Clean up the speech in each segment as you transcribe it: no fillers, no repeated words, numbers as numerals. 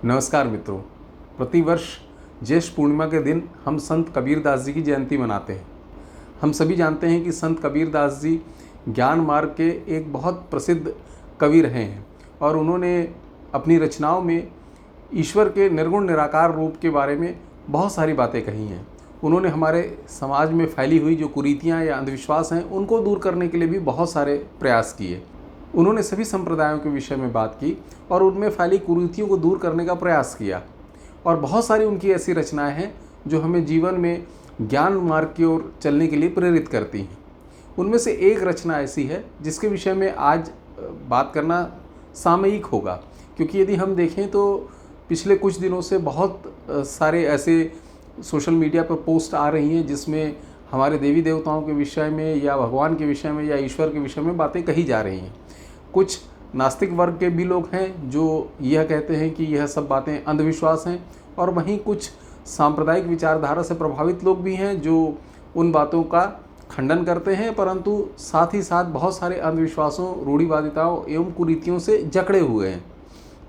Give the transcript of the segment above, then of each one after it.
नमस्कार मित्रों। प्रतिवर्ष ज्येष्ठ पूर्णिमा के दिन हम संत कबीरदास जी की जयंती मनाते हैं। हम सभी जानते हैं कि संत कबीरदास जी ज्ञान मार्ग के एक बहुत प्रसिद्ध कवि रहे हैं और उन्होंने अपनी रचनाओं में ईश्वर के निर्गुण निराकार रूप के बारे में बहुत सारी बातें कही हैं। उन्होंने हमारे समाज में फैली हुई जो कुरीतियाँ या अंधविश्वास हैं उनको दूर करने के लिए भी बहुत सारे प्रयास किए। उन्होंने सभी संप्रदायों के विषय में बात की और उनमें फैली कुरीतियों को दूर करने का प्रयास किया। और बहुत सारी उनकी ऐसी रचनाएं हैं जो हमें जीवन में ज्ञान मार्ग की ओर चलने के लिए प्रेरित करती हैं। उनमें से एक रचना ऐसी है जिसके विषय में आज बात करना सामयिक होगा, क्योंकि यदि हम देखें तो पिछले कुछ दिनों से बहुत सारे ऐसे सोशल मीडिया पर पोस्ट आ रही हैं जिसमें हमारे देवी देवताओं के विषय में या भगवान के विषय में या ईश्वर के विषय में बातें कही जा रही हैं। कुछ नास्तिक वर्ग के भी लोग हैं जो यह कहते हैं कि यह सब बातें अंधविश्वास हैं, और वहीं कुछ सांप्रदायिक विचारधारा से प्रभावित लोग भी हैं जो उन बातों का खंडन करते हैं, परंतु साथ ही साथ बहुत सारे अंधविश्वासों, रूढ़िवादिताओं एवं कुरीतियों से जकड़े हुए हैं।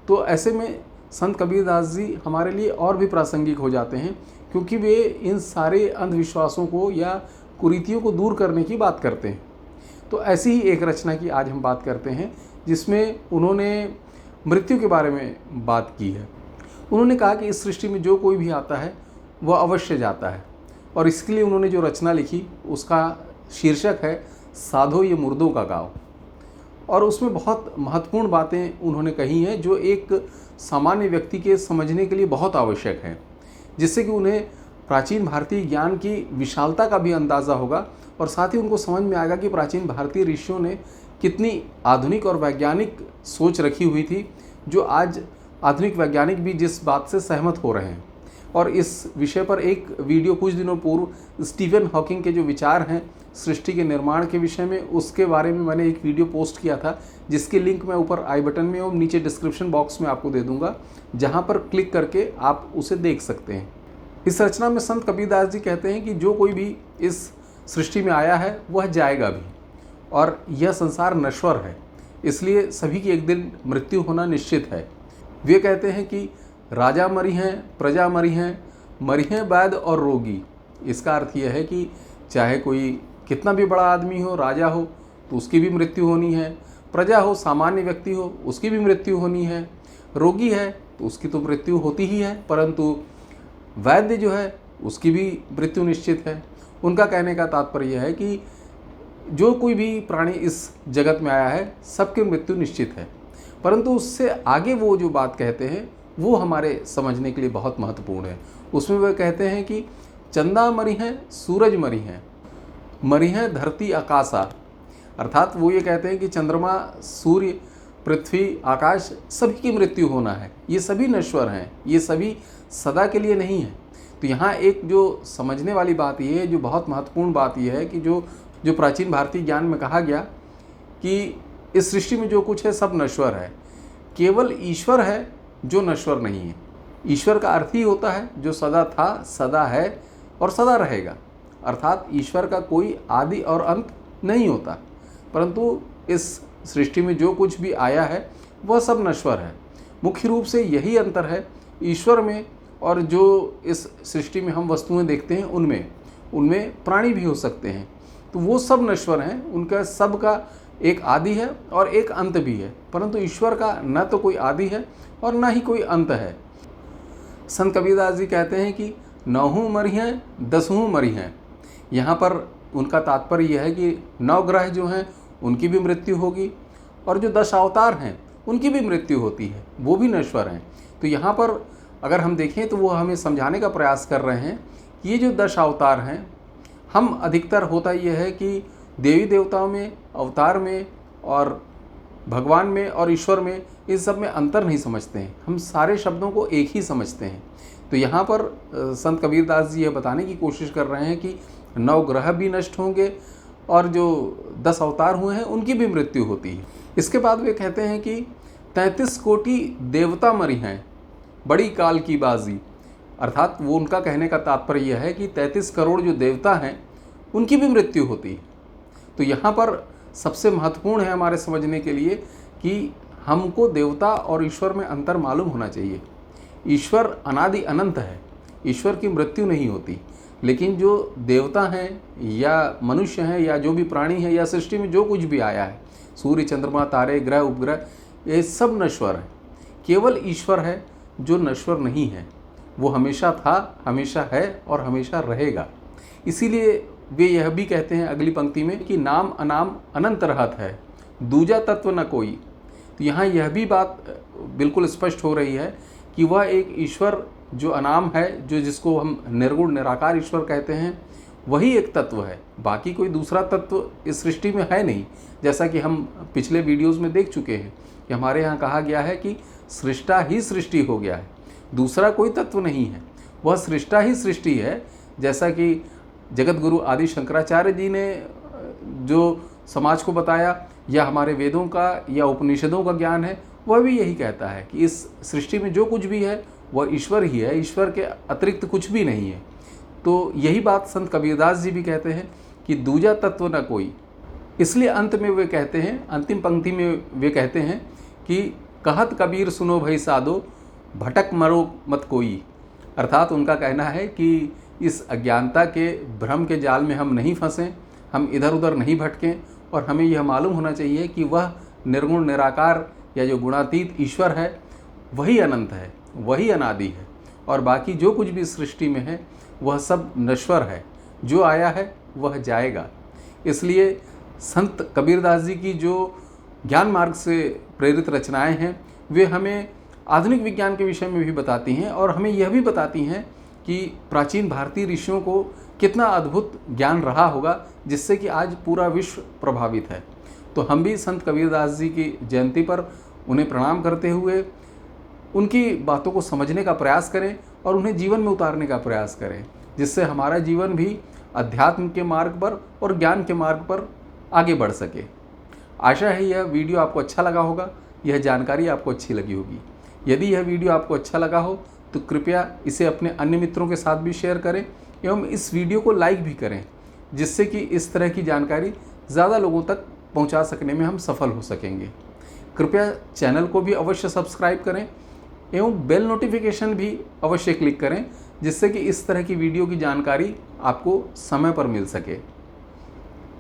तो ऐसे में संत कबीरदास जी हमारे लिए और भी प्रासंगिक हो जाते हैं, क्योंकि वे इन सारे अंधविश्वासों को या कुरीतियों को दूर करने की बात करते हैं। तो ऐसी ही एक रचना की आज हम बात करते हैं जिसमें उन्होंने मृत्यु के बारे में बात की है। उन्होंने कहा कि इस सृष्टि में जो कोई भी आता है वह अवश्य जाता है, और इसके लिए उन्होंने जो रचना लिखी उसका शीर्षक है साधो ये मुर्दों का गाँव। और उसमें बहुत महत्वपूर्ण बातें उन्होंने कही हैं जो एक सामान्य व्यक्ति के समझने के लिए बहुत आवश्यक हैं, जिससे कि उन्हें प्राचीन भारतीय ज्ञान की विशालता का भी अंदाज़ा होगा और साथ ही उनको समझ में आएगा कि प्राचीन भारतीय ऋषियों ने कितनी आधुनिक और वैज्ञानिक सोच रखी हुई थी, जो आज आधुनिक वैज्ञानिक भी जिस बात से सहमत हो रहे हैं। और इस विषय पर एक वीडियो कुछ दिनों पूर्व स्टीफन हॉकिंग के जो विचार हैं सृष्टि के निर्माण के विषय में, उसके बारे में मैंने एक वीडियो पोस्ट किया था, जिसकी लिंक मैं ऊपर आई बटन में और नीचे डिस्क्रिप्शन बॉक्स में आपको दे दूंगा, जहां पर क्लिक करके आप उसे देख सकते हैं। इस रचना में संत कबीरदास जी कहते हैं कि जो कोई भी इस सृष्टि में आया है वह जाएगा भी, और यह संसार नश्वर है, इसलिए सभी की एक दिन मृत्यु होना निश्चित है। वे कहते हैं कि राजा मरी हैं, प्रजा मरी हैं वैद्य और रोगी। इसका अर्थ यह है कि चाहे कोई कितना भी बड़ा आदमी हो, राजा हो तो उसकी भी मृत्यु होनी है, प्रजा हो, सामान्य व्यक्ति हो, उसकी भी मृत्यु होनी है, रोगी है तो उसकी तो मृत्यु होती ही है, परंतु वैद्य जो है उसकी भी मृत्यु निश्चित है। उनका कहने का तात्पर्य यह है कि जो कोई भी प्राणी इस जगत में आया है सबकी मृत्यु निश्चित है, परंतु उससे आगे वो जो बात कहते हैं वो हमारे समझने के लिए बहुत महत्वपूर्ण है। उसमें वे कहते हैं कि चंदा मरी हैं, सूरज मरी हैं धरती आकाशा। अर्थात वो ये कहते हैं कि चंद्रमा, सूर्य, पृथ्वी, आकाश सभी की मृत्यु होना है, ये सभी नश्वर हैं, ये सभी सदा के लिए नहीं है। तो यहाँ एक जो समझने वाली बात ये है, जो बहुत महत्वपूर्ण बात यह है कि जो प्राचीन भारतीय ज्ञान में कहा गया कि इस सृष्टि में जो कुछ है सब नश्वर है, केवल ईश्वर है जो नश्वर नहीं है। ईश्वर का अर्थ ही होता है जो सदा था, सदा है और सदा रहेगा। अर्थात ईश्वर का कोई आदि और अंत नहीं होता, परंतु इस सृष्टि में जो कुछ भी आया है वह सब नश्वर है। मुख्य रूप से यही अंतर है ईश्वर में और जो इस सृष्टि में हम वस्तुएं देखते हैं उनमें प्राणी भी हो सकते हैं, तो वो सब नश्वर हैं। उनका सब का एक आदि है और एक अंत भी है, परंतु ईश्वर का न तो कोई आदि है और न ही कोई अंत है। संत कबीरदास जी कहते हैं कि 9 मरी हैं, 10 मरी हैं। यहाँ पर उनका तात्पर्य यह है कि 9 ग्रह जो हैं उनकी भी मृत्यु होगी, और जो 10 अवतार हैं उनकी भी मृत्यु होती है, वो भी नश्वर हैं। तो यहाँ पर अगर हम देखें तो वो हमें समझाने का प्रयास कर रहे हैं कि ये जो 10 अवतार हैं, हम अधिकतर होता यह है कि देवी देवताओं में, अवतार में और भगवान में और ईश्वर में, इस सब में अंतर नहीं समझते हैं। हम सारे शब्दों को एक ही समझते हैं। तो यहाँ पर संत कबीरदास जी यह बताने की कोशिश कर रहे हैं कि 9 ग्रह भी नष्ट होंगे और जो 10 अवतार हुए हैं उनकी भी मृत्यु होती है। इसके बाद वे कहते हैं कि 33 कोटि देवता मरी हैं, बड़ी काल की बाजी। अर्थात वो उनका कहने का तात्पर्य यह है कि 33 करोड़ जो देवता हैं उनकी भी मृत्यु होती है। तो यहाँ पर सबसे महत्वपूर्ण है हमारे समझने के लिए कि हमको देवता और ईश्वर में अंतर मालूम होना चाहिए। ईश्वर अनादि अनंत है, ईश्वर की मृत्यु नहीं होती। लेकिन जो देवता हैं या मनुष्य हैं या जो भी प्राणी हैं या सृष्टि में जो कुछ भी आया है, सूर्य, चंद्रमा, तारे, ग्रह, उपग्रह, ये सब नश्वर है। केवल ईश्वर है जो नश्वर नहीं है। वो हमेशा था, हमेशा है और हमेशा रहेगा। इसीलिए वे यह भी कहते हैं अगली पंक्ति में कि नाम अनाम अनंत रहत है, दूजा तत्व न कोई। तो यहाँ यह भी बात बिल्कुल स्पष्ट हो रही है कि वह एक ईश्वर जो अनाम है, जो जिसको हम निर्गुण निराकार ईश्वर कहते हैं, वही एक तत्व है। बाकी कोई दूसरा तत्व इस सृष्टि में है नहीं। जैसा कि हम पिछले वीडियोज़ में देख चुके हैं कि हमारे यहाँ कहा गया है कि सृष्टा ही सृष्टि हो गया है, दूसरा कोई तत्व नहीं है, वह सृष्टा ही सृष्टि है। जैसा कि जगत गुरु आदि शंकराचार्य जी ने जो समाज को बताया, या हमारे वेदों का या उपनिषदों का ज्ञान है, वह भी यही कहता है कि इस सृष्टि में जो कुछ भी है वह ईश्वर ही है, ईश्वर के अतिरिक्त कुछ भी नहीं है। तो यही बात संत कबीरदास जी भी कहते हैं कि दूजा तत्व न कोई। इसलिए अंत में वे कहते हैं, अंतिम पंक्ति में वे कहते हैं कि कहत कबीर सुनो भई साधो, भटक मरो मत कोई। अर्थात उनका कहना है कि इस अज्ञानता के भ्रम के जाल में हम नहीं फंसें, हम इधर उधर नहीं भटकें, और हमें यह मालूम होना चाहिए कि वह निर्गुण निराकार या जो गुणातीत ईश्वर है वही अनंत है, वही अनादि है, और बाकी जो कुछ भी सृष्टि में है वह सब नश्वर है। जो आया है वह जाएगा। इसलिए संत कबीरदास जी की जो ज्ञान मार्ग से प्रेरित रचनाएं हैं, वे हमें आधुनिक विज्ञान के विषय में भी बताती हैं, और हमें यह भी बताती हैं कि प्राचीन भारतीय ऋषियों को कितना अद्भुत ज्ञान रहा होगा, जिससे कि आज पूरा विश्व प्रभावित है। तो हम भी संत कबीरदास जी की जयंती पर उन्हें प्रणाम करते हुए उनकी बातों को समझने का प्रयास करें और उन्हें जीवन में उतारने का प्रयास करें, जिससे हमारा जीवन भी अध्यात्म के मार्ग पर और ज्ञान के मार्ग पर आगे बढ़ सके। आशा है यह वीडियो आपको अच्छा लगा होगा, यह जानकारी आपको अच्छी लगी होगी। यदि यह वीडियो आपको अच्छा लगा हो तो कृपया इसे अपने अन्य मित्रों के साथ भी शेयर करें एवं इस वीडियो को लाइक भी करें, जिससे कि इस तरह की जानकारी ज़्यादा लोगों तक पहुंचा सकने में हम सफल हो सकेंगे। कृपया चैनल को भी अवश्य सब्सक्राइब करें एवं बेल नोटिफिकेशन भी अवश्य क्लिक करें, जिससे कि इस तरह की वीडियो की जानकारी आपको समय पर मिल सके।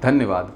धन्यवाद।